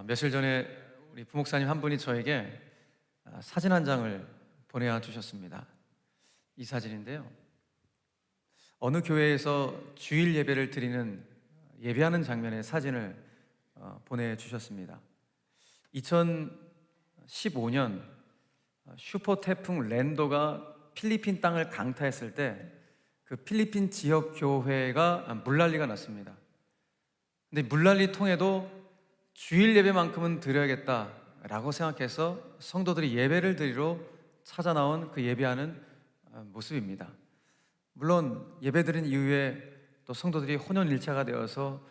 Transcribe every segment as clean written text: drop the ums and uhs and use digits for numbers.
며칠 전에 우리 부목사님 한 분이 저에게 사진 한 장을 보내와 주셨습니다. 이 사진인데요, 어느 교회에서 주일 예배를 드리는 예배하는 장면의 사진을 보내주셨습니다. 2015년 슈퍼 태풍 랜도가 필리핀 땅을 강타했을 때 그 필리핀 지역 교회가 물난리가 났습니다. 근데 물난리 통에도 주일 예배만큼은 드려야겠다라고 생각해서 성도들이 예배를 드리러 찾아 나온 그 예배하는 모습입니다. 물론 예배 드린 이후에 또 성도들이 혼연일체가 되어서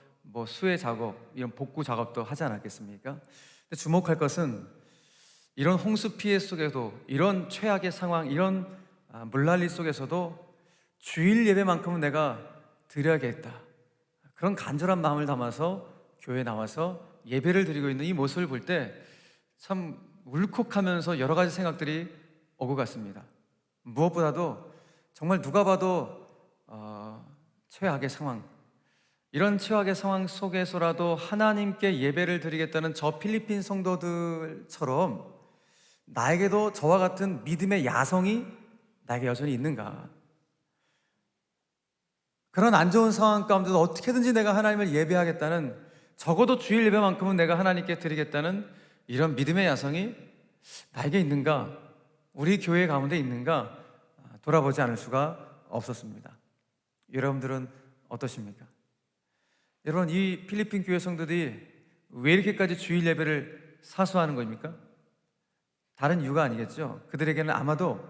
수해 작업, 이런 복구 작업도 하지 않았겠습니까? 근데 주목할 것은 이런 홍수 피해 속에도, 이런 최악의 상황, 이런 물난리 속에서도 주일 예배만큼은 내가 드려야겠다, 그런 간절한 마음을 담아서 교회에 나와서 예배를 드리고 있는 이 모습을 볼 때 참 울컥하면서 여러 가지 생각들이 오고 갔습니다. 무엇보다도 정말 누가 봐도 최악의 상황, 이런 최악의 상황 속에서라도 하나님께 예배를 드리겠다는 저 필리핀 성도들처럼 나에게도 저와 같은 믿음의 야성이 나에게 여전히 있는가? 그런 안 좋은 상황 가운데도 어떻게든지 내가 하나님을 예배하겠다는, 적어도 주일 예배만큼은 내가 하나님께 드리겠다는 이런 믿음의 야성이 나에게 있는가, 우리 교회 가운데 있는가 돌아보지 않을 수가 없었습니다. 여러분들은 어떠십니까? 여러분, 이 필리핀 교회 성도들이 왜 이렇게까지 주일 예배를 사수하는 겁니까? 다른 이유가 아니겠죠. 그들에게는 아마도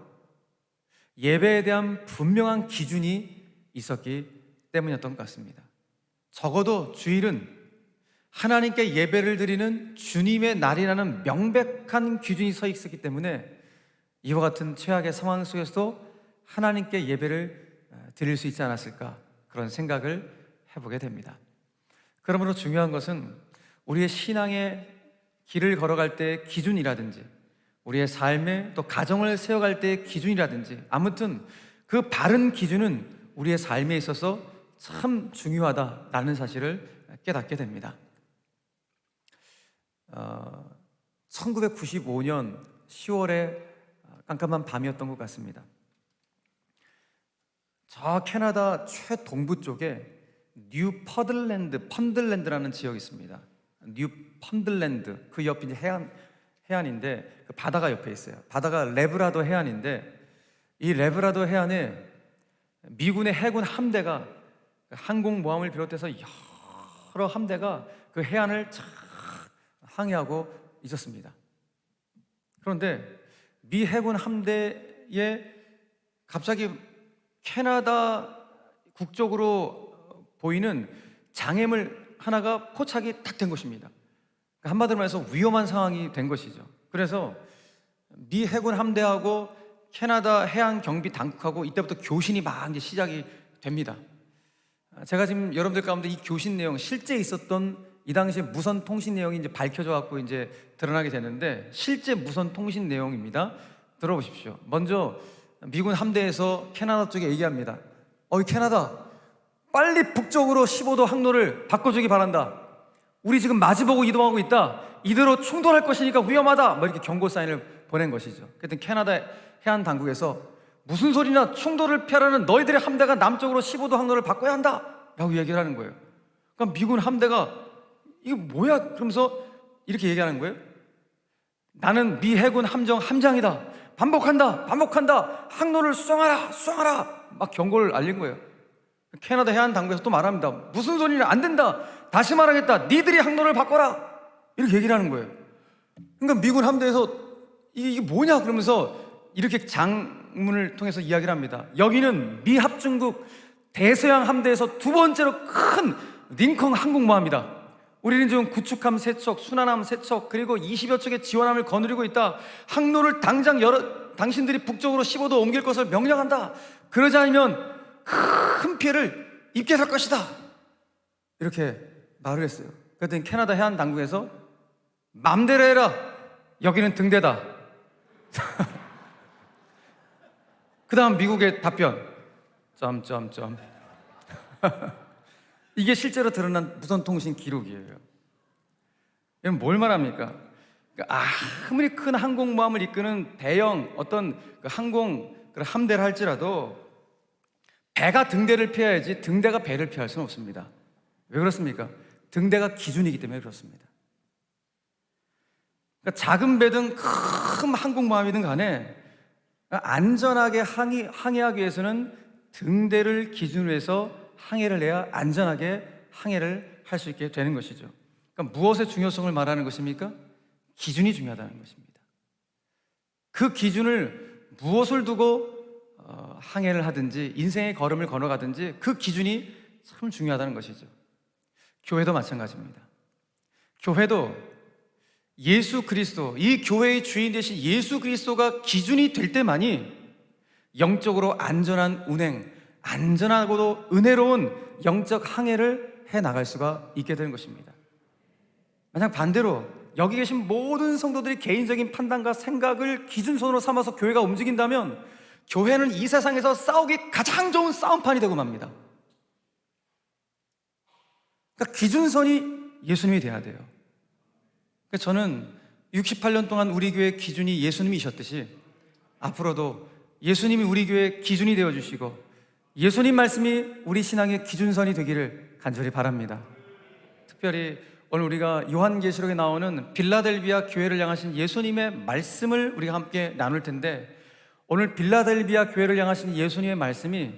예배에 대한 분명한 기준이 있었기 때문이었던 것 같습니다. 적어도 주일은 하나님께 예배를 드리는 주님의 날이라는 명백한 기준이 서 있었기 때문에 이와 같은 최악의 상황 속에서도 하나님께 예배를 드릴 수 있지 않았을까, 그런 생각을 해보게 됩니다. 그러므로 중요한 것은 우리의 신앙의 길을 걸어갈 때의 기준이라든지, 우리의 삶에 또 가정을 세워갈 때의 기준이라든지, 아무튼 그 바른 기준은 우리의 삶에 있어서 참 중요하다라는 사실을 깨닫게 됩니다. 1995년 10월에 깜깜한 밤이었던 것 같습니다. 저 캐나다 최동부 쪽에 펀들랜드라는 지역이 있습니다. 뉴 펀들랜드, 그 옆이 이제 해안인데 그 바다가 옆에 있어요. 바다가 레브라도 해안인데, 이 레브라도 해안에 미군의 해군 함대가, 항공모함을 비롯해서 여러 함대가 그 해안을 쫙 항해하고 있었습니다. 그런데 미 해군 함대에 갑자기 캐나다 국적으로 보이는 장애물 하나가 포착이 딱 된 것입니다. 한마디로 말해서 위험한 상황이 된 것이죠. 그래서 미 해군 함대하고 캐나다 해안 경비 당국하고 이때부터 교신이 막 이제 시작이 됩니다. 제가 지금 여러분들 가운데 이 교신 내용, 실제 있었던 이 당시에 무선 통신 내용이 이제 밝혀져 갖고 이제 드러나게 되는데, 실제 무선 통신 내용입니다. 들어보십시오. 먼저 미군 함대에서 캐나다 쪽에 얘기합니다. 캐나다, 빨리 북쪽으로 15도 항로를 바꿔주기 바란다. 우리 지금 마주보고 이동하고 있다. 이대로 충돌할 것이니까 위험하다. 이렇게 경고 사인을 보낸 것이죠. 그랬더니 캐나다 해안 당국에서 무슨 소리냐, 충돌을 피하려는 너희들의 함대가 남쪽으로 15도 항로를 바꿔야 한다 라고 얘기를 하는 거예요. 그럼 미군 함대가 이거 뭐야? 그러면서 이렇게 얘기하는 거예요. 나는 미 해군 함정 함장이다. 반복한다. 항로를 수정하라. 막 경고를 알린 거예요. 캐나다 해안 당국에서 또 말합니다. 무슨 소리냐, 안 된다. 다시 말하겠다. 니들이 항로를 바꿔라. 이렇게 얘기를 하는 거예요. 그러니까 미군 함대에서 이게 뭐냐 그러면서 이렇게 장문을 통해서 이야기를 합니다. 여기는 미 합중국 대서양 함대에서 두 번째로 큰 링컨 항공모함이다. 우리는 지금 구축함 3척, 순환함 3척, 그리고 20여 척의 지원함을 거느리고 있다. 항로를 당장 당신들이 북쪽으로 15도 옮길 것을 명령한다. 그러지 않으면 큰 피해를 입게 될 것이다. 이렇게 말을 했어요. 그랬더니 캐나다 해안 당국에서 맘대로 해라. 여기는 등대다. 그 다음 미국의 답변 점점점. 이게 실제로 드러난 무선통신 기록이에요. 이건 뭘 말합니까? 그러니까 아무리 큰 항공모함을 이끄는 대형 어떤 그 항공 함대를 할지라도 배가 등대를 피해야지 등대가 배를 피할 수는 없습니다. 왜 그렇습니까? 등대가 기준이기 때문에 그렇습니다. 그러니까 작은 배든 큰 항공모함이든 간에 안전하게 항해하기 위해서는 등대를 기준으로 해서 항해를 해야 안전하게 항해를 할 수 있게 되는 것이죠. 그러니까 무엇의 중요성을 말하는 것입니까? 기준이 중요하다는 것입니다. 그 기준을 무엇을 두고 항해를 하든지 인생의 걸음을 걸어가든지 그 기준이 참 중요하다는 것이죠. 교회도 마찬가지입니다. 교회도 예수 그리스도, 이 교회의 주인 되신 예수 그리스도가 기준이 될 때만이 영적으로 안전한 운행, 안전하고도 은혜로운 영적 항해를 해 나갈 수가 있게 되는 것입니다. 만약 반대로 여기 계신 모든 성도들이 개인적인 판단과 생각을 기준선으로 삼아서 교회가 움직인다면 교회는 이 세상에서 싸우기 가장 좋은 싸움판이 되고 맙니다. 그러니까 기준선이 예수님이 돼야 돼요. 그러니까 저는 68년 동안 우리 교회의 기준이 예수님이셨듯이 앞으로도 예수님이 우리 교회의 기준이 되어주시고 예수님 말씀이 우리 신앙의 기준선이 되기를 간절히 바랍니다. 특별히 오늘 우리가 요한계시록에 나오는 빌라델비아 교회를 향하신 예수님의 말씀을 우리가 함께 나눌 텐데, 오늘 빌라델비아 교회를 향하신 예수님의 말씀이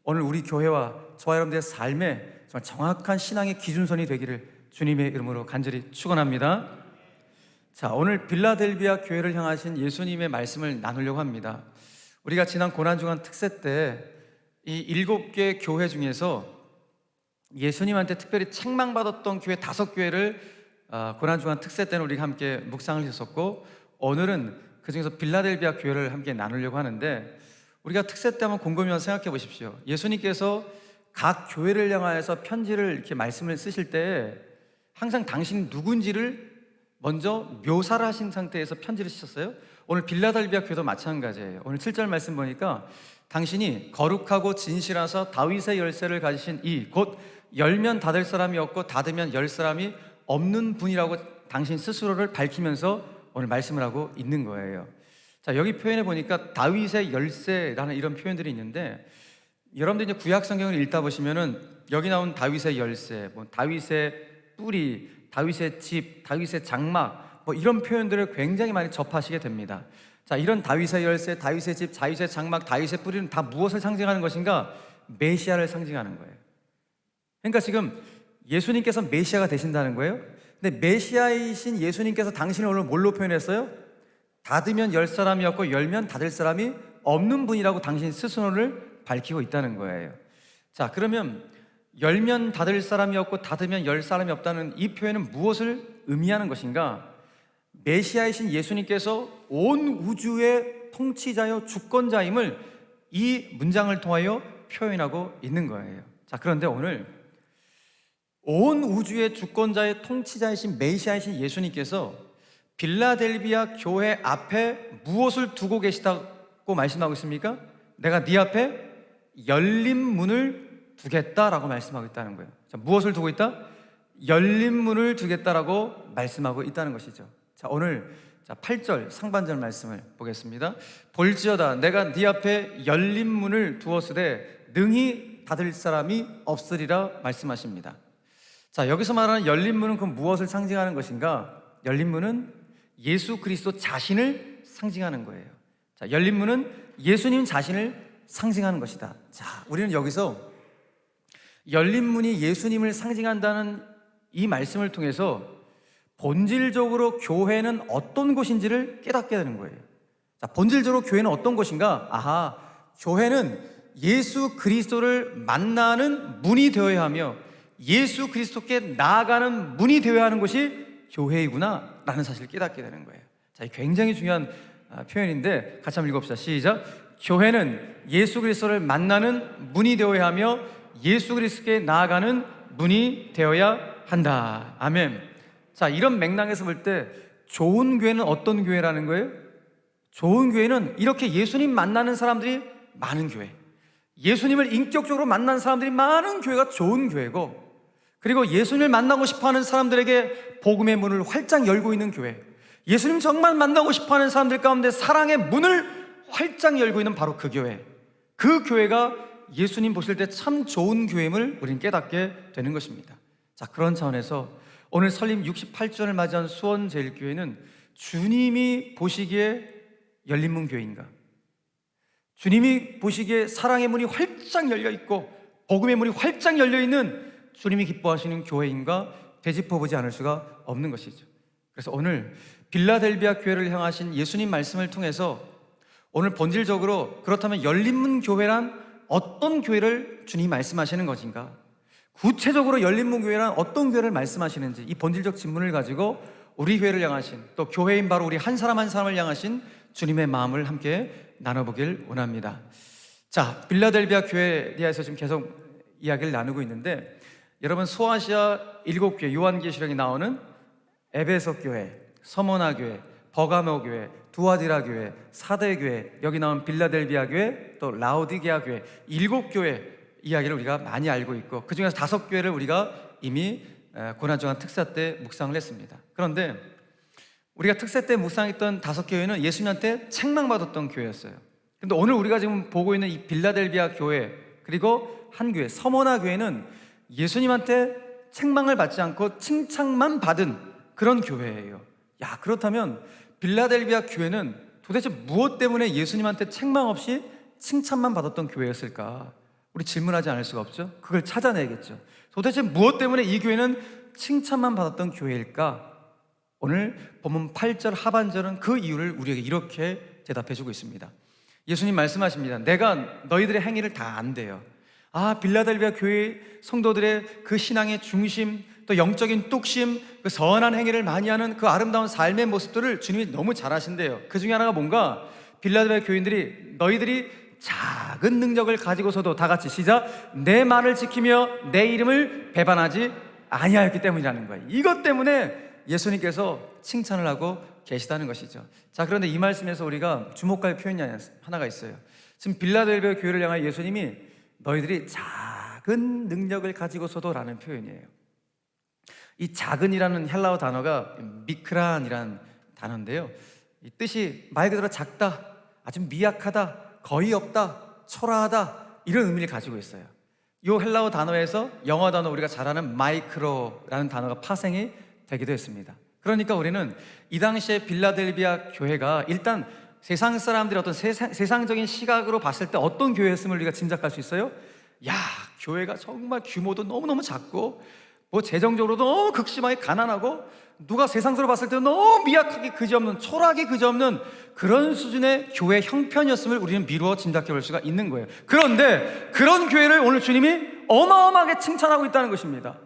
오늘 우리 교회와 저와 여러분들의 삶에 정말 정확한 신앙의 기준선이 되기를 주님의 이름으로 간절히 축원합니다. 자, 오늘 빌라델비아 교회를 향하신 예수님의 말씀을 나누려고 합니다. 우리가 지난 고난주간 특세 때 이 7개 교회 중에서 예수님한테 특별히 책망받았던 교회 5교회를 고난주간 특세 때는 우리가 함께 묵상을 했었고, 오늘은 그 중에서 빌라델비아 교회를 함께 나누려고 하는데, 우리가 특세 때 한번 곰곰이 한번 생각해 보십시오. 예수님께서 각 교회를 향하여서 편지를 이렇게 말씀을 쓰실 때 항상 당신이 누군지를 먼저 묘사를 하신 상태에서 편지를 쓰셨어요. 오늘 빌라델비아 교회도 마찬가지예요. 오늘 7절 말씀 보니까 당신이 거룩하고 진실하사 다윗의 열쇠를 가지신 이 곧 열면 닫을 사람이 없고 닫으면 열 사람이 없는 분이라고 당신 스스로를 밝히면서 오늘 말씀을 하고 있는 거예요. 자, 여기 표현해 보니까 다윗의 열쇠라는 이런 표현들이 있는데, 여러분들 이제 구약 성경을 읽다 보시면은 여기 나온 다윗의 열쇠, 뭐 다윗의 뿌리, 다윗의 집, 다윗의 장막, 뭐 이런 표현들을 굉장히 많이 접하시게 됩니다. 자, 이런 다윗의 열쇠, 다윗의 집, 다윗의 장막, 다윗의 뿌리는 다 무엇을 상징하는 것인가? 메시아를 상징하는 거예요. 그러니까 지금 예수님께서 메시아가 되신다는 거예요. 근데 메시아이신 예수님께서 당신을 오늘 뭘로 표현했어요? 닫으면 열 사람이 없고 열면 닫을 사람이 없는 분이라고 당신 스스로를 밝히고 있다는 거예요. 자, 그러면 열면 닫을 사람이 없고 닫으면 열 사람이 없다는 이 표현은 무엇을 의미하는 것인가? 메시아이신 예수님께서 온 우주의 통치자요 주권자임을 이 문장을 통하여 표현하고 있는 거예요. 자, 그런데 오늘 온 우주의 주권자의 통치자이신 메시아이신 예수님께서 빌라델비아 교회 앞에 무엇을 두고 계시다고 말씀하고 있습니까? 내가 네 앞에 열린 문을 두겠다라고 말씀하고 있다는 거예요. 자, 무엇을 두고 있다? 열린 문을 두겠다라고 말씀하고 있다는 것이죠. 자, 오늘 8절 상반절 말씀을 보겠습니다. 볼지어다 내가 네 앞에 열린 문을 두었으되 능히 닫을 사람이 없으리라 말씀하십니다. 자, 여기서 말하는 열린 문은 그럼 무엇을 상징하는 것인가? 열린 문은 예수 그리스도 자신을 상징하는 거예요. 자, 열린 문은 예수님 자신을 상징하는 것이다. 자, 우리는 여기서 열린 문이 예수님을 상징한다는 이 말씀을 통해서 본질적으로 교회는 어떤 곳인지를 깨닫게 되는 거예요. 자, 본질적으로 교회는 어떤 곳인가? 아하, 교회는 예수 그리스도를 만나는 문이 되어야 하며 예수 그리스도께 나아가는 문이 되어야 하는 곳이 교회이구나 라는 사실을 깨닫게 되는 거예요. 자, 굉장히 중요한 표현인데 같이 한번 읽어봅시다. 시작. 교회는 예수 그리스도를 만나는 문이 되어야 하며 예수 그리스도께 나아가는 문이 되어야 한다. 아멘. 자, 이런 맥락에서 볼 때 좋은 교회는 어떤 교회라는 거예요? 좋은 교회는 이렇게 예수님 만나는 사람들이 많은 교회, 예수님을 인격적으로 만나는 사람들이 많은 교회가 좋은 교회고, 그리고 예수님을 만나고 싶어하는 사람들에게 복음의 문을 활짝 열고 있는 교회, 예수님 정말 만나고 싶어하는 사람들 가운데 사랑의 문을 활짝 열고 있는 바로 그 교회, 그 교회가 예수님 보실 때 참 좋은 교회임을 우리는 깨닫게 되는 것입니다. 자, 그런 차원에서 오늘 설립 68주년을 맞이한 수원제일교회는 주님이 보시기에 열린문 교회인가, 주님이 보시기에 사랑의 문이 활짝 열려있고 복음의 문이 활짝 열려있는 주님이 기뻐하시는 교회인가 되짚어보지 않을 수가 없는 것이죠. 그래서 오늘 빌라델비아 교회를 향하신 예수님 말씀을 통해서 오늘 본질적으로 그렇다면 열린문 교회란 어떤 교회를 주님이 말씀하시는 것인가, 구체적으로 열린문 교회란 어떤 교회를 말씀하시는지, 이 본질적 질문을 가지고 우리 교회를 향하신, 또 교회인 바로 우리 한 사람 한 사람을 향하신 주님의 마음을 함께 나눠보길 원합니다. 자, 빌라델비아 교회에 대해서 지금 계속 이야기를 나누고 있는데, 여러분 소아시아 7교회, 요한계시록에 나오는 에베소 교회, 서머나 교회, 버가모 교회, 두아디라 교회, 사대 교회, 여기 나온 빌라델비아 교회, 또 라오디게아 교회, 7교회 이야기를 우리가 많이 알고 있고, 그 중에서 5교회를 우리가 이미 고난주간 특사 때 묵상을 했습니다. 그런데 우리가 특사 때 묵상했던 5교회는 예수님한테 책망받았던 교회였어요. 근데 오늘 우리가 지금 보고 있는 이 빌라델비아 교회, 그리고 한 교회, 서머나 교회는 예수님한테 책망을 받지 않고 칭찬만 받은 그런 교회예요. 야, 그렇다면 빌라델비아 교회는 도대체 무엇 때문에 예수님한테 책망 없이 칭찬만 받았던 교회였을까? 우리 질문하지 않을 수가 없죠. 그걸 찾아내야겠죠. 도대체 무엇 때문에 이 교회는 칭찬만 받았던 교회일까? 오늘 본문 8절 하반절은 그 이유를 우리에게 이렇게 대답해주고 있습니다. 예수님 말씀하십니다. 내가 너희들의 행위를 다 안대요. 아, 빌라델비아 교회 성도들의 그 신앙의 중심, 또 영적인 뚝심, 그 선한 행위를 많이 하는 그 아름다운 삶의 모습들을 주님이 너무 잘 아신대요. 그 중에 하나가 뭔가, 빌라델비아 교인들이 너희들이 작은 능력을 가지고서도, 다 같이 시작, 내 말을 지키며 내 이름을 배반하지 아니하였기 때문이라는 거예요. 이것 때문에 예수님께서 칭찬을 하고 계시다는 것이죠. 자, 그런데 이 말씀에서 우리가 주목할 표현이 하나가 있어요. 지금 빌라델비아 교회를 향해 예수님이 너희들이 작은 능력을 가지고서도 라는 표현이에요. 이 작은이라는 헬라어 단어가 미크란이라는 단어인데요, 이 뜻이 말 그대로 작다, 아주 미약하다, 거의 없다, 초라하다, 이런 의미를 가지고 있어요. 이 헬라어 단어에서 영어 단어 우리가 잘 아는 마이크로라는 단어가 파생이 되기도 했습니다. 그러니까 우리는 이 당시에 빌라델비아 교회가 일단 세상 사람들이 어떤 세상적인 시각으로 봤을 때 어떤 교회였음을 우리가 짐작할 수 있어요. 야, 교회가 정말 규모도 너무너무 작고, 뭐 재정적으로도 너무 극심하게 가난하고, 누가 세상적으로 봤을 때 너무 미약하게 그지없는, 초라하게 그지없는 그런 수준의 교회 형편이었음을 우리는 미루어 짐작해 볼 수가 있는 거예요. 그런데 그런 교회를 오늘 주님이 어마어마하게 칭찬하고 있다는 것입니다.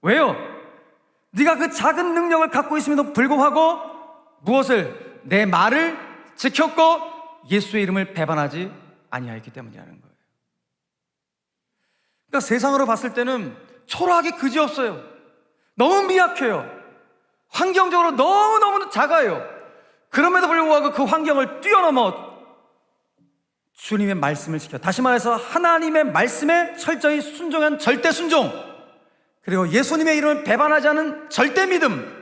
왜요? 네가 그 작은 능력을 갖고 있음에도 불구하고 무엇을? 내 말을 지켰고 예수의 이름을 배반하지 아니하였기 때문이라는 거예요. 그러니까 세상으로 봤을 때는 초라하게 그지없어요. 너무 미약해요. 환경적으로 너무너무 작아요. 그럼에도 불구하고 그 환경을 뛰어넘어 주님의 말씀을 지켜, 다시 말해서 하나님의 말씀에 철저히 순종한 절대 순종, 그리고 예수님의 이름을 배반하지 않은 절대 믿음,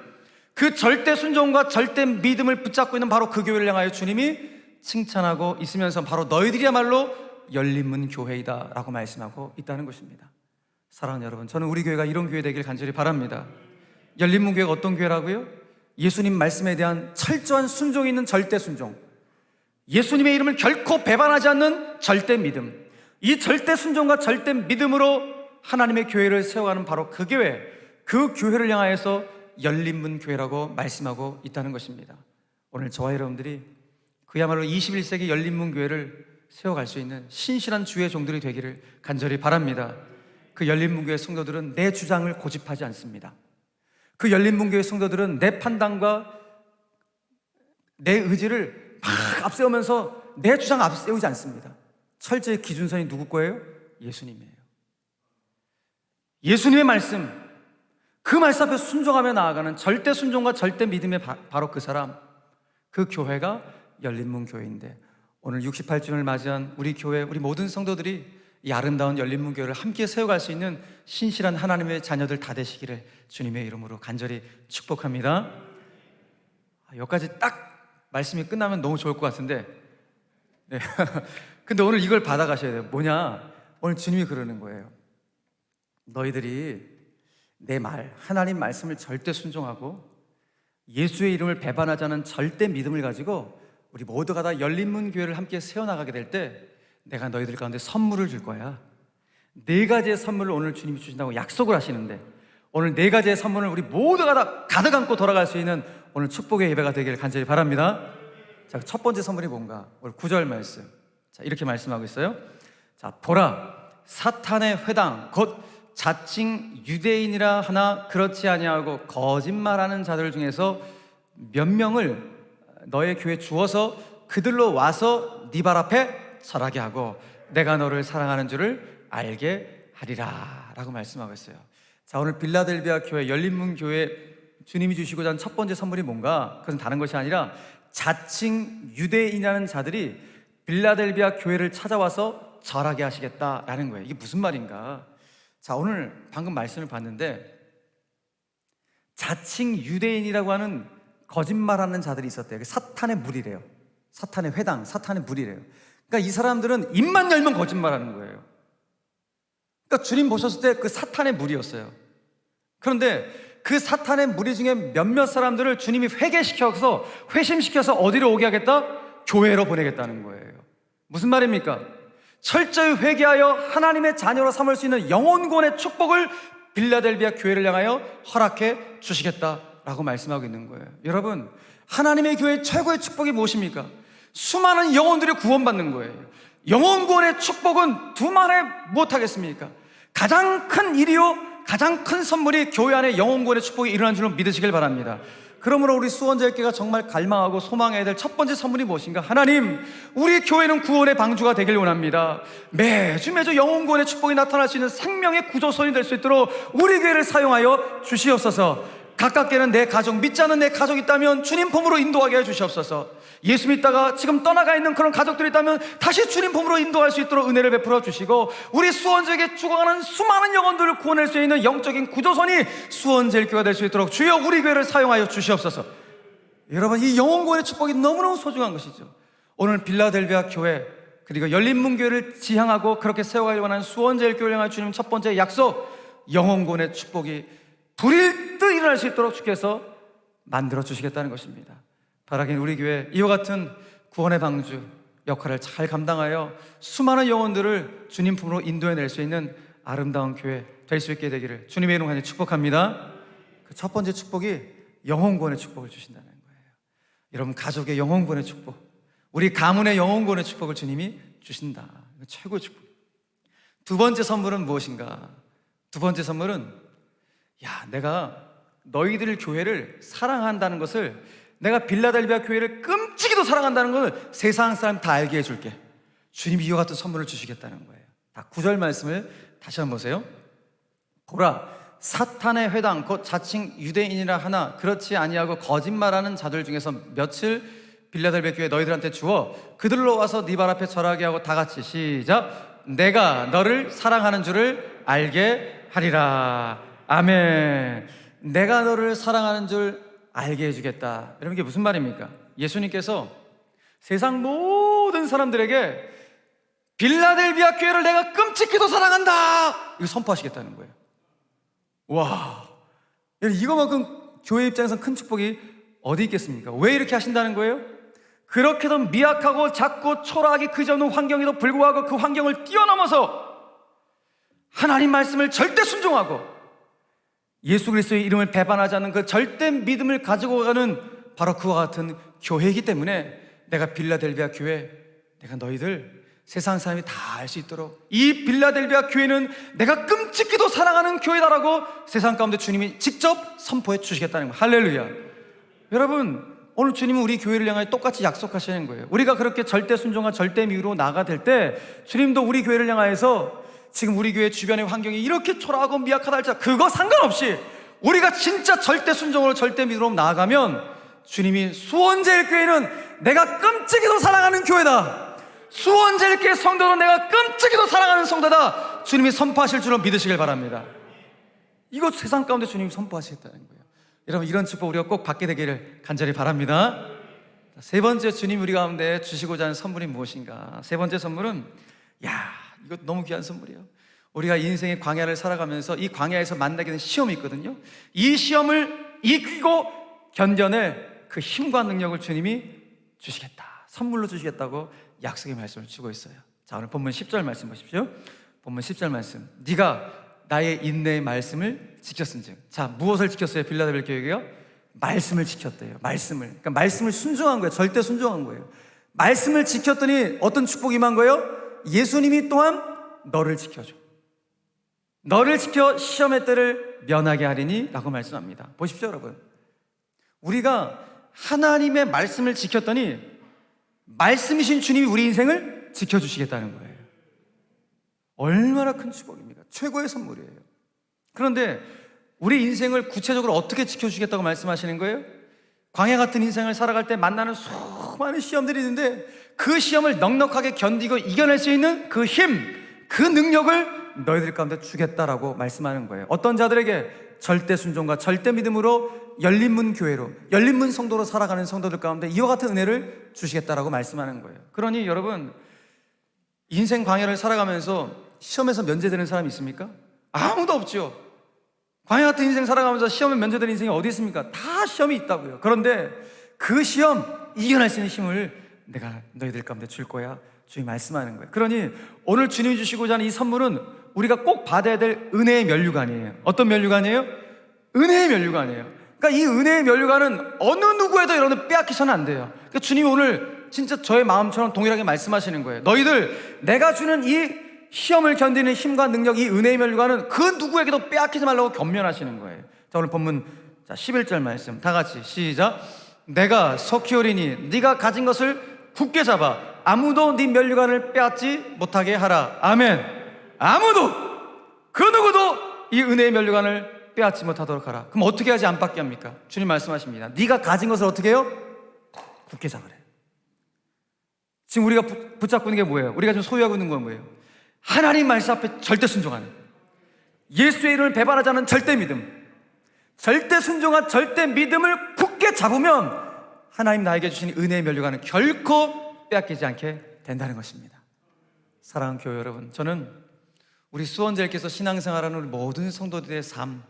그 절대 순종과 절대 믿음을 붙잡고 있는 바로 그 교회를 향하여 주님이 칭찬하고 있으면서 바로 너희들이야말로 열린문 교회이다 라고 말씀하고 있다는 것입니다. 사랑하는 여러분, 저는 우리 교회가 이런 교회 되길 간절히 바랍니다. 열린문 교회가 어떤 교회라고요? 예수님 말씀에 대한 철저한 순종이 있는 절대 순종, 예수님의 이름을 결코 배반하지 않는 절대 믿음, 이 절대 순종과 절대 믿음으로 하나님의 교회를 세워가는 바로 그 교회, 그 교회를 향하여서 열린문 교회라고 말씀하고 있다는 것입니다. 오늘 저와 여러분들이 그야말로 21세기 열린문 교회를 세워갈 수 있는 신실한 주의 종들이 되기를 간절히 바랍니다. 그 열린문교회 성도들은 내 주장을 고집하지 않습니다. 그 열린문교회 성도들은 내 판단과 내 의지를 막 앞세우면서 내 주장 앞세우지 않습니다. 철저히 기준선이 누구 거예요? 예수님이에요. 예수님의 말씀, 그 말씀 앞에 순종하며 나아가는 절대 순종과 절대 믿음의 바로 그 사람, 그 교회가 열린문교회인데, 오늘 68주년을 맞이한 우리 교회, 우리 모든 성도들이 이 아름다운 열린문교회를 함께 세워갈 수 있는 신실한 하나님의 자녀들 다 되시기를 주님의 이름으로 간절히 축복합니다. 여기까지 딱 말씀이 끝나면 너무 좋을 것 같은데, 네. 근데 오늘 이걸 받아가셔야 돼요. 뭐냐? 오늘 주님이 그러는 거예요. 너희들이 내 말, 하나님 말씀을 절대 순종하고 예수의 이름을 배반하지 않은 절대 믿음을 가지고 우리 모두가 다 열린문교회를 함께 세워나가게 될 때 내가 너희들 가운데 선물을 줄 거야. 4가지의 선물을 오늘 주님이 주신다고 약속을 하시는데, 오늘 4가지의 선물을 우리 모두가 다 가득 안고 돌아갈 수 있는 오늘 축복의 예배가 되기를 간절히 바랍니다. 자, 첫 번째 선물이 뭔가? 오늘 9절 말씀. 자, 이렇게 말씀하고 있어요. 자, 보라, 사탄의 회당 곧 자칭 유대인이라 하나 그렇지 아니하고 거짓말하는 자들 중에서 몇 명을 너의 교회에 주어서 그들로 와서 네 발 앞에 설하게 하고 내가 너를 사랑하는 줄을 알게 하리라 라고 말씀하고 있어요. 자, 오늘 빌라델비아 교회, 열린문교회 주님이 주시고자 하는 첫 번째 선물이 뭔가? 그것은 다른 것이 아니라 자칭 유대인이라는 자들이 빌라델비아 교회를 찾아와서 절하게 하시겠다라는 거예요. 이게 무슨 말인가? 자, 오늘 방금 말씀을 봤는데 자칭 유대인이라고 하는 거짓말하는 자들이 있었대요. 사탄의 무리래요. 사탄의 회당, 사탄의 무리래요. 그러니까 이 사람들은 입만 열면 거짓말하는 거예요. 그러니까 주님 보셨을 때 그 사탄의 무리였어요. 그런데 그 사탄의 무리 중에 몇몇 사람들을 주님이 회개시켜서 회심시켜서 어디로 오게 하겠다? 교회로 보내겠다는 거예요. 무슨 말입니까? 철저히 회개하여 하나님의 자녀로 삼을 수 있는 영혼구원의 축복을 빌라델비아 교회를 향하여 허락해 주시겠다라고 말씀하고 있는 거예요. 여러분, 하나님의 교회의 최고의 축복이 무엇입니까? 수많은 영혼들이 구원받는 거예요. 영혼구원의 축복은 두말에 못하겠습니까? 가장 큰 일이요, 가장 큰 선물이 교회 안에 영혼구원의 축복이 일어난 줄로 믿으시길 바랍니다. 그러므로 우리 수원제일교회가 정말 갈망하고 소망해야 될 첫 번째 선물이 무엇인가? 하나님, 우리 교회는 구원의 방주가 되길 원합니다. 매주 영혼구원의 축복이 나타날 수 있는 생명의 구조선이 될 수 있도록 우리 교회를 사용하여 주시옵소서. 가깝게는 내 가족, 믿지 않는 내 가족이 있다면 주님 품으로 인도하게 해 주시옵소서. 예수 믿다가 지금 떠나가 있는 그런 가족들이 있다면 다시 주님 품으로 인도할 수 있도록 은혜를 베풀어 주시고, 우리 수원제에게 죽어가는 수많은 영혼들을 구원할 수 있는 영적인 구조선이 수원제일교회가 될 수 있도록 주여 우리 교회를 사용하여 주시옵소서. 여러분, 이 영혼구원의 축복이 너무너무 소중한 것이죠. 오늘 빌라델비아 교회 그리고 열린문교회를 지향하고 그렇게 세워가려고 하는 수원제일교회를 향한 주님 첫 번째 약속, 영혼구원의 축복이 불일 듯 일어날 수 있도록 주께서 만들어 주시겠다는 것입니다. 바라긴 우리 교회 이와 같은 구원의 방주 역할을 잘 감당하여 수많은 영혼들을 주님 품으로 인도해낼 수 있는 아름다운 교회 될 수 있게 되기를 주님의 이름으로 축복합니다. 그 첫 번째 축복이 영혼구원의 축복을 주신다는 거예요. 여러분, 가족의 영혼구원의 축복, 우리 가문의 영혼구원의 축복을 주님이 주신다. 최고의 축복. 두 번째 선물은 무엇인가? 두 번째 선물은 내가 너희들 교회를 사랑한다는 것을, 내가 빌라델비아 교회를 끔찍이도 사랑한다는 것을 세상 사람 다 알게 해줄게. 주님이 이와 같은 선물을 주시겠다는 거예요. 다 9절 말씀을 다시 한번 보세요. 보라, 사탄의 회당 곧 자칭 유대인이라 하나 그렇지 아니하고 거짓말하는 자들 중에서 며칠 빌라델비아 교회 너희들한테 주어 그들로 와서 네 발 앞에 절하게 하고, 다 같이 시작. 내가 너를 사랑하는 줄을 알게 하리라. 아멘. 내가 너를 사랑하는 줄 알게 해주겠다. 여러분, 이게 무슨 말입니까? 예수님께서 세상 모든 사람들에게 빌라델비아 교회를 내가 끔찍히도 사랑한다, 이거 선포하시겠다는 거예요. 와, 이거만큼 교회 입장에서는 큰 축복이 어디 있겠습니까? 왜 이렇게 하신다는 거예요? 그렇게도 미약하고 작고 초라하기 그지없는 환경에도 불구하고 그 환경을 뛰어넘어서 하나님 말씀을 절대 순종하고 예수 그리스도의 이름을 배반하지 않는 그 절대 믿음을 가지고 가는 바로 그와 같은 교회이기 때문에 내가 빌라델비아 교회, 내가 너희들 세상 사람이 다 알 수 있도록 이 빌라델비아 교회는 내가 끔찍히도 사랑하는 교회다라고 세상 가운데 주님이 직접 선포해 주시겠다는 거예요. 할렐루야. 여러분, 오늘 주님은 우리 교회를 향해 똑같이 약속하시는 거예요. 우리가 그렇게 절대 순종과 절대 미우로 나아갈 때 주님도 우리 교회를 향해서 지금 우리 교회 주변의 환경이 이렇게 초라하고 미약하다 할지라도 그거 상관없이 우리가 진짜 절대 순종으로 절대 믿음으로 나아가면 주님이 수원제일교회는 내가 끔찍이도 사랑하는 교회다, 수원제일교회 성도로 내가 끔찍이도 사랑하는 성도다, 주님이 선포하실 줄로 믿으시길 바랍니다. 이거 세상 가운데 주님이 선포하시겠다는 거예요. 여러분, 이런 축복 우리가 꼭 받게 되기를 간절히 바랍니다. 세 번째, 주님 우리 가운데 주시고자 하는 선물이 무엇인가? 세 번째 선물은, 이거 너무 귀한 선물이에요. 우리가 인생의 광야를 살아가면서 이 광야에서 만나게 된 시험이 있거든요. 이 시험을 이기고 견뎌낼 그 힘과 능력을 주님이 주시겠다, 선물로 주시겠다고 약속의 말씀을 주고 있어요. 자, 오늘 본문 10절 말씀 보십시오. 본문 10절 말씀. 네가 나의 인내의 말씀을 지켰은즉. 자, 무엇을 지켰어요? 빌라델비아 교회가요? 말씀을 지켰대요. 말씀을. 그러니까 말씀을 순종한 거예요. 절대 순종한 거예요. 말씀을 지켰더니 어떤 축복이 임한 거예요? 예수님이 또한 너를 지켜줘. 너를 지켜 시험의 때를 면하게 하리니 라고 말씀합니다. 보십시오, 여러분. 우리가 하나님의 말씀을 지켰더니 말씀이신 주님이 우리 인생을 지켜주시겠다는 거예요. 얼마나 큰 축복입니까? 최고의 선물이에요. 그런데 우리 인생을 구체적으로 어떻게 지켜주시겠다고 말씀하시는 거예요? 광야 같은 인생을 살아갈 때 만나는 수많은 시험들이 있는데 그 시험을 넉넉하게 견디고 이겨낼 수 있는 그 힘, 그 능력을 너희들 가운데 주겠다라고 말씀하는 거예요. 어떤 자들에게? 절대 순종과 절대 믿음으로 열린문 교회로, 열린문 성도로 살아가는 성도들 가운데 이와 같은 은혜를 주시겠다라고 말씀하는 거예요. 그러니 여러분, 인생 광야를 살아가면서 시험에서 면제되는 사람이 있습니까? 아무도 없죠. 광야 같은 인생 살아가면서 시험에 면제되는 인생이 어디 있습니까? 다 시험이 있다고요. 그런데 그 시험 이겨낼 수 있는 힘을 내가 너희들 가운데 줄 거야, 주님이 말씀하는 거예요. 그러니 오늘 주님이 주시고자 하는 이 선물은 우리가 꼭 받아야 될 은혜의 면류관이에요. 어떤 면류관이에요? 은혜의 면류관이에요. 그러니까 이 은혜의 면류관은 어느 누구에도 여러분 빼앗기서는 안 돼요. 그러니까 주님이 오늘 진짜 저의 마음처럼 동일하게 말씀하시는 거예요. 너희들, 내가 주는 이 시험을 견디는 힘과 능력, 이 은혜의 면류관은 그 누구에게도 빼앗기지 말라고 권면하시는 거예요. 자, 오늘 본문 11절 말씀 다 같이 시작. 내가 속히 오리니 네가 가진 것을 굳게 잡아 아무도 네 면류관을 빼앗지 못하게 하라. 아멘. 아무도, 그 누구도 이 은혜의 면류관을 빼앗지 못하도록 하라. 그럼 어떻게 하지 안 받게 합니까? 주님 말씀하십니다. 네가 가진 것을 어떻게 해요? 굳게 잡으래. 지금 우리가 붙잡고 있는 게 뭐예요? 우리가 지금 소유하고 있는 건 뭐예요? 하나님 말씀 앞에 절대 순종하는, 예수의 이름을 배반하지 않은 절대 믿음, 절대 순종한 절대 믿음을 굳게 잡으면 하나님 나에게 주신 은혜의 면류관은 결코 빼앗기지 않게 된다는 것입니다. 사랑하는 교회 여러분, 저는 우리 수원제일께서 신앙생활하는 우리 모든 성도들의 삶,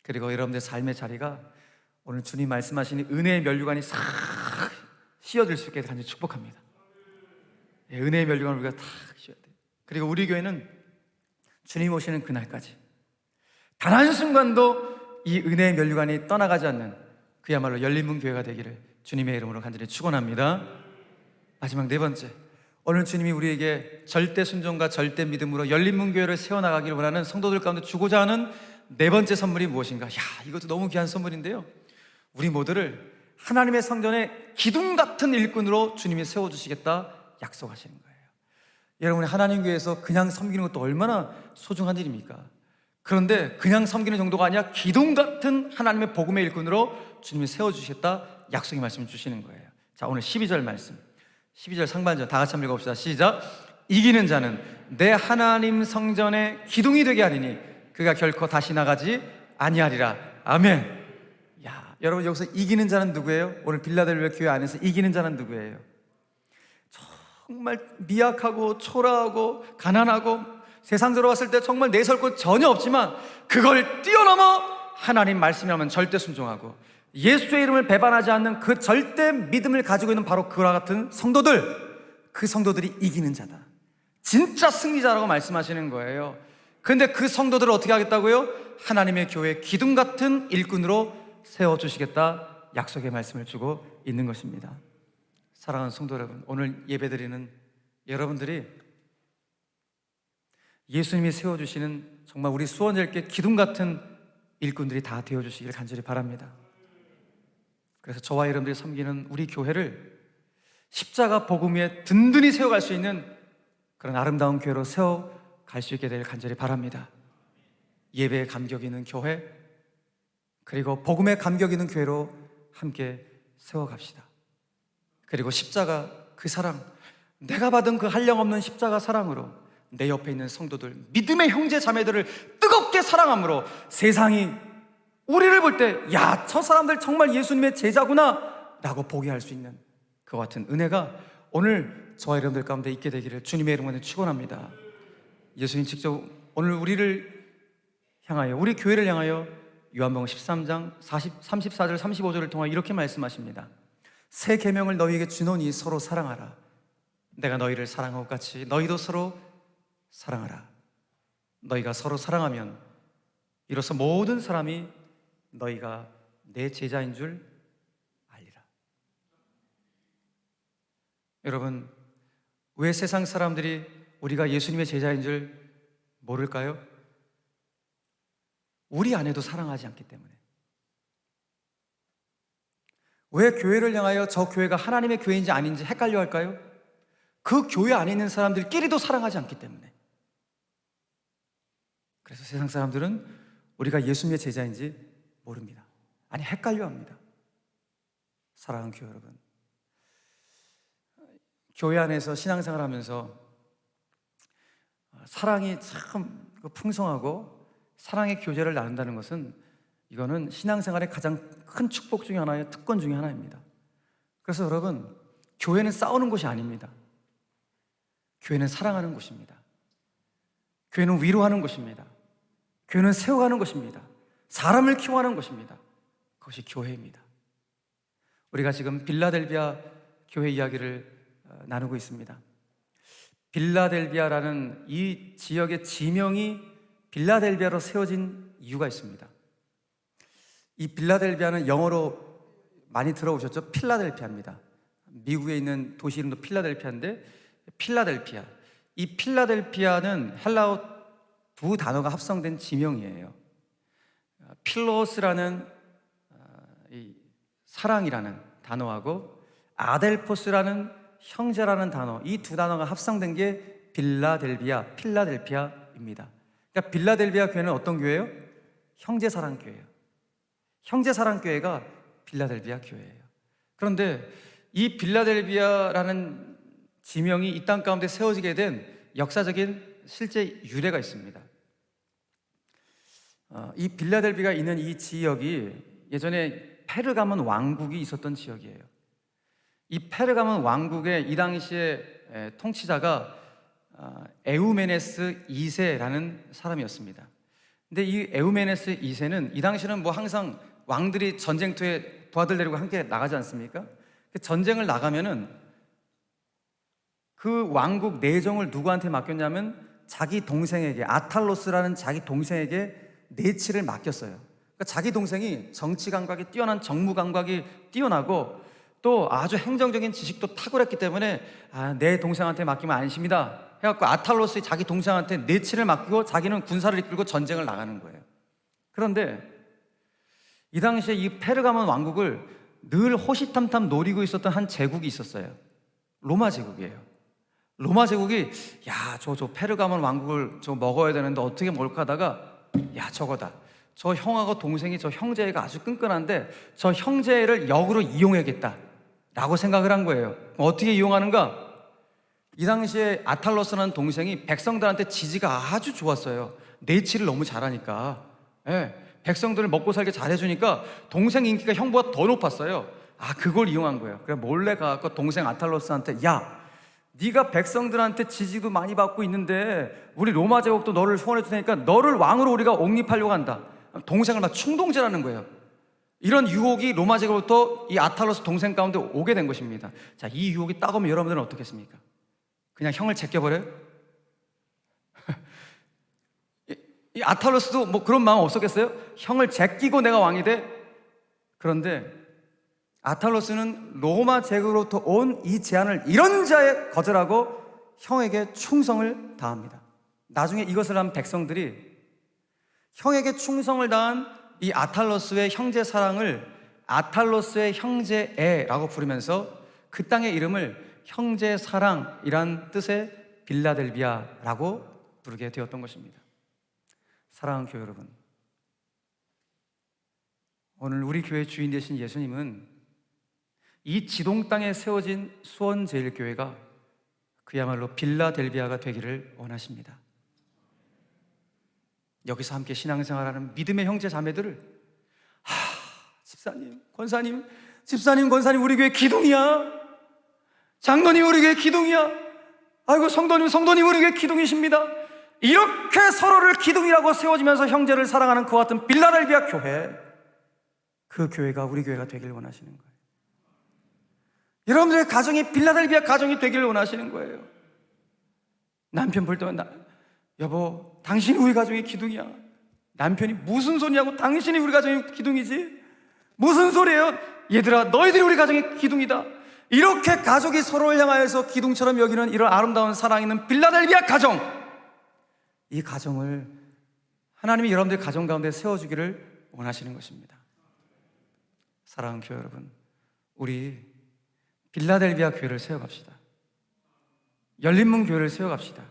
그리고 여러분들의 삶의 자리가 오늘 주님 말씀하시는 은혜의 면류관이 싹 씌어질 수 있게 간절히 축복합니다. 은혜의 면류관을 우리가 탁 씌워야 돼요. 그리고 우리 교회는 주님 오시는 그날까지 단 한순간도 이 은혜의 면류관이 떠나가지 않는 그야말로 열린문 교회가 되기를 주님의 이름으로 간절히 축원합니다. 마지막 네 번째, 오늘 주님이 우리에게 절대 순종과 절대 믿음으로 열린문 교회를 세워나가기를 원하는 성도들 가운데 주고자 하는 네 번째 선물이 무엇인가? 이것도 너무 귀한 선물인데요, 우리 모두를 하나님의 성전의 기둥 같은 일꾼으로 주님이 세워주시겠다 약속하시는 거예요. 여러분이 하나님 교회에서 그냥 섬기는 것도 얼마나 소중한 일입니까? 그런데 그냥 섬기는 정도가 아니라 기둥 같은 하나님의 복음의 일꾼으로 주님이 세워주시겠다 약속의 말씀을 주시는 거예요. 자, 오늘 12절 말씀, 12절 상반절 다 같이 한번 읽어봅시다. 시작. 이기는 자는 내 하나님 성전의 기둥이 되게 하리니 그가 결코 다시 나가지 아니하리라. 아멘. 여러분, 여기서 이기는 자는 누구예요? 오늘 빌라델비아 교회 안에서 이기는 자는 누구예요? 정말 미약하고 초라하고 가난하고 세상적으로 봤을 때 정말 내세울 것 전혀 없지만 그걸 뛰어넘어 하나님 말씀이라면 절대 순종하고 예수의 이름을 배반하지 않는 그 절대 믿음을 가지고 있는 바로 그와 같은 성도들, 그 성도들이 이기는 자다, 진짜 승리자라고 말씀하시는 거예요. 그런데 그 성도들을 어떻게 하겠다고요? 하나님의 교회 기둥 같은 일꾼으로 세워주시겠다 약속의 말씀을 주고 있는 것입니다. 사랑하는 성도 여러분, 오늘 예배드리는 여러분들이 예수님이 세워주시는 정말 우리 수원제일교회 기둥 같은 일꾼들이 다 되어주시길 간절히 바랍니다. 그래서 저와 여러분들이 섬기는 우리 교회를 십자가 복음 위에 든든히 세워갈 수 있는 그런 아름다운 교회로 세워갈 수 있게 되길 간절히 바랍니다. 예배에 감격 있는 교회, 그리고 복음에 감격 있는 교회로 함께 세워갑시다. 그리고 십자가 그 사랑, 내가 받은 그 한량없는 십자가 사랑으로 내 옆에 있는 성도들, 믿음의 형제 자매들을 뜨겁게 사랑함으로 세상이 우리를 볼 때 야, 저 사람들 정말 예수님의 제자구나 라고 보게 할 수 있는 그 같은 은혜가 오늘 저와 여러분들 가운데 있게 되기를 주님의 이름으로 축원합니다. 예수님 직접 오늘 우리를 향하여, 우리 교회를 향하여 요한복음 13장 34절 35절을 통해 이렇게 말씀하십니다. 새 계명을 너희에게 주노니 서로 사랑하라. 내가 너희를 사랑한 것 같이 너희도 서로 사랑하라. 너희가 서로 사랑하면 이로써 모든 사람이 너희가 내 제자인 줄 알리라. 여러분, 왜 세상 사람들이 우리가 예수님의 제자인 줄 모를까요? 우리 안에도 사랑하지 않기 때문에. 왜 교회를 향하여 저 교회가 하나님의 교회인지 아닌지 헷갈려 할까요? 그 교회 안에 있는 사람들끼리도 사랑하지 않기 때문에. 그래서 세상 사람들은 우리가 예수님의 제자인지 모릅니다. 아니, 헷갈려 합니다. 사랑하는 교회 여러분, 교회 안에서 신앙생활 하면서 사랑이 참 풍성하고 사랑의 교제를 나눈다는 것은, 이거는 신앙생활의 가장 큰 축복 중에 하나의 특권 중에 하나입니다. 그래서 여러분, 교회는 싸우는 곳이 아닙니다. 교회는 사랑하는 곳입니다. 교회는 위로하는 곳입니다. 교회는 세워가는 곳입니다. 사람을 키워가는 곳입니다. 그것이 교회입니다. 우리가 지금 빌라델비아 교회 이야기를 나누고 있습니다. 빌라델비아라는 이 지역의 지명이 빌라델비아로 세워진 이유가 있습니다. 이 빌라델비아는 영어로 많이 들어오셨죠? 필라델피아입니다. 미국에 있는 도시 이름도 필라델피아인데, 필라델피아, 이 필라델피아는 헬라어 두 단어가 합성된 지명이에요. 필로스라는 이 사랑이라는 단어하고 아델포스라는 형제라는 단어, 이 두 단어가 합성된 게 빌라델비아, 필라델피아입니다. 그러니까 빌라델비아 교회는 어떤 교회예요? 형제사랑교회예요. 형제사랑교회가 빌라델비아 교회예요. 그런데 이 빌라델비아라는 지명이 이 땅 가운데 세워지게 된 역사적인 실제 유래가 있습니다. 이 빌라델비아가 있는 이 지역이 예전에 페르가몬 왕국이 있었던 지역이에요. 이 페르가몬 왕국의 이 당시에 통치자가 에우메네스 2세라는 사람이었습니다. 근데 이 에우메네스 2세는 이 당시는 뭐 항상 왕들이 전쟁터에 부하들 데리고 함께 나가지 않습니까? 전쟁을 나가면은 그 왕국 내정을 누구한테 맡겼냐면 자기 동생에게, 아탈로스라는 자기 동생에게 내치를 맡겼어요. 그러니까 자기 동생이 정치 감각이 뛰어난, 정무 감각이 뛰어나고 또 아주 행정적인 지식도 탁월했기 때문에 내 동생한테 맡기면 안심이다 해갖고 아탈로스의 자기 동생한테 내치를 맡기고 자기는 군사를 이끌고 전쟁을 나가는 거예요. 그런데 이 당시에 이 페르가몬 왕국을 늘 호시탐탐 노리고 있었던 한 제국이 있었어요. 로마 제국이에요. 로마 제국이 저 페르가몬 왕국을 먹어야 되는데 어떻게 먹을까 하다가 저거다. 저 형하고 동생이, 저 형제애가 아주 끈끈한데 저 형제애를 역으로 이용해야겠다 라고 생각을 한 거예요. 어떻게 이용하는가? 이 당시에 아탈로스라는 동생이 백성들한테 지지가 아주 좋았어요. 내치를 너무 잘하니까. 백성들을 먹고 살게 잘해주니까 동생 인기가 형보다 더 높았어요. 그걸 이용한 거예요. 그래서 몰래 가서 동생 아탈로스한테 네가 백성들한테 지지도 많이 받고 있는데 우리 로마 제국도 너를 후원해 줄 테니까 너를 왕으로 우리가 옹립하려고 한다. 동생을 막 충동질하는 거예요. 이런 유혹이 로마 제국으로부터 이 아탈로스 동생 가운데 오게 된 것입니다. 자, 이 유혹이 딱 오면 여러분들은 어떻겠습니까? 그냥 형을 제껴버려요? 이 아탈로스도 뭐 그런 마음 없었겠어요? 형을 제끼고 내가 왕이 돼? 그런데 아탈로스는 로마 제국으로부터 온 이 제안을 이런자에 거절하고 형에게 충성을 다합니다. 나중에 이것을 한 백성들이 형에게 충성을 다한 이 아탈로스의 형제 사랑을 아탈로스의 형제애라고 부르면서 그 땅의 이름을 형제 사랑이란 뜻의 빌라델비아라고 부르게 되었던 것입니다. 사랑하는 교회 여러분, 오늘 우리 교회 주인 되신 예수님은 이 지동 땅에 세워진 수원제일교회가 그야말로 빌라델비아가 되기를 원하십니다. 여기서 함께 신앙생활하는 믿음의 형제 자매들을 집사님, 권사님, 권사님 우리 교회 기둥이야. 장로님 우리 교회 기둥이야. 아이고 성도님 우리 교회 기둥이십니다. 이렇게 서로를 기둥이라고 세워지면서 형제를 사랑하는 그와 같은 빌라델비아 교회, 그 교회가 우리 교회가 되길 원하시는 거예요. 여러분들의 가정이 빌라델비아 가정이 되기를 원하시는 거예요. 남편 볼 때만 여보 당신이 우리 가정의 기둥이야. 남편이 무슨 소리냐고, 당신이 우리 가정의 기둥이지? 무슨 소리예요? 얘들아 너희들이 우리 가정의 기둥이다. 이렇게 가족이 서로를 향하여서 기둥처럼 여기는 이런 아름다운 사랑 있는 빌라델비아 가정, 이 가정을 하나님이 여러분들의 가정 가운데 세워주기를 원하시는 것입니다. 사랑하는 교회 여러분, 우리 빌라델비아 교회를 세워갑시다. 열린문 교회를 세워갑시다.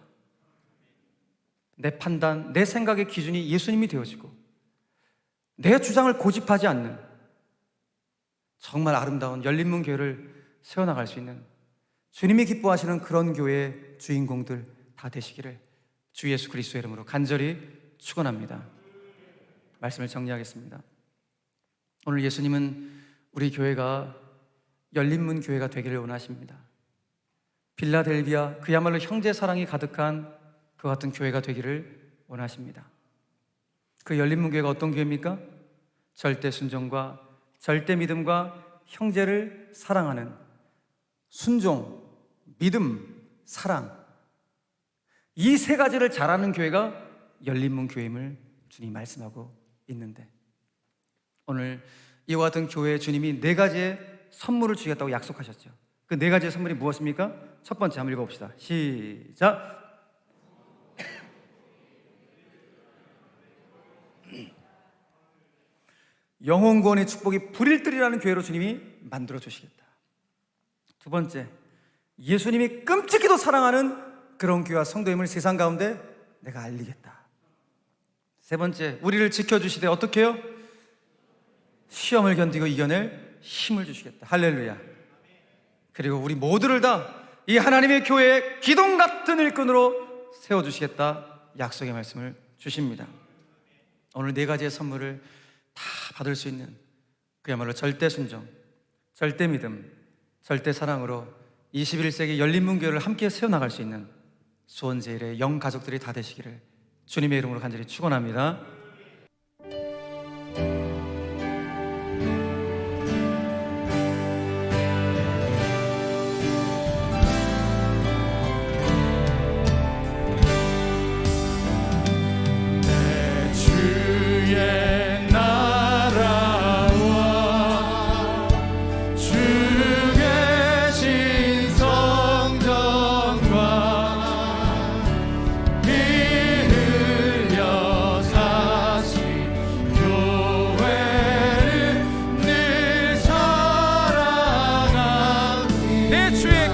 내 판단, 내 생각의 기준이 예수님이 되어지고 내 주장을 고집하지 않는 정말 아름다운 열린문 교회를 세워나갈 수 있는, 주님이 기뻐하시는 그런 교회의 주인공들 다 되시기를 주 예수 그리스도의 이름으로 간절히 축원합니다. 말씀을 정리하겠습니다. 오늘 예수님은 우리 교회가 열린문 교회가 되기를 원하십니다. 빌라델비아, 그야말로 형제 사랑이 가득한 그 같은 교회가 되기를 원하십니다. 그 열린문 교회가 어떤 교회입니까? 절대 순종과 절대 믿음과 형제를 사랑하는 순종, 믿음, 사랑, 이 세 가지를 잘하는 교회가 열린문 교회임을 주님이 말씀하고 있는데, 오늘 이와 같은 교회에 주님이 네 가지의 선물을 주겠다고 약속하셨죠. 그 네 가지의 선물이 무엇입니까? 첫 번째 한번 읽어봅시다. 시작. 영혼 구원의 축복이 불일들이라는 교회로 주님이 만들어 주시겠다. 두 번째, 예수님이 끔찍히도 사랑하는 그런 교회와 성도임을 세상 가운데 내가 알리겠다. 세 번째, 우리를 지켜주시되 어떻게 해요? 시험을 견디고 이겨낼 힘을 주시겠다. 할렐루야. 그리고 우리 모두를 다 이 하나님의 교회의 기둥 같은 일꾼으로 세워주시겠다 약속의 말씀을 주십니다. 오늘 네 가지의 선물을 다 받을 수 있는, 그야말로 절대 순종, 절대 믿음, 절대 사랑으로 21세기 열린문 교회를 함께 세워나갈 수 있는 수원제일의 영 가족들이 다 되시기를 주님의 이름으로 간절히 축원합니다. 주의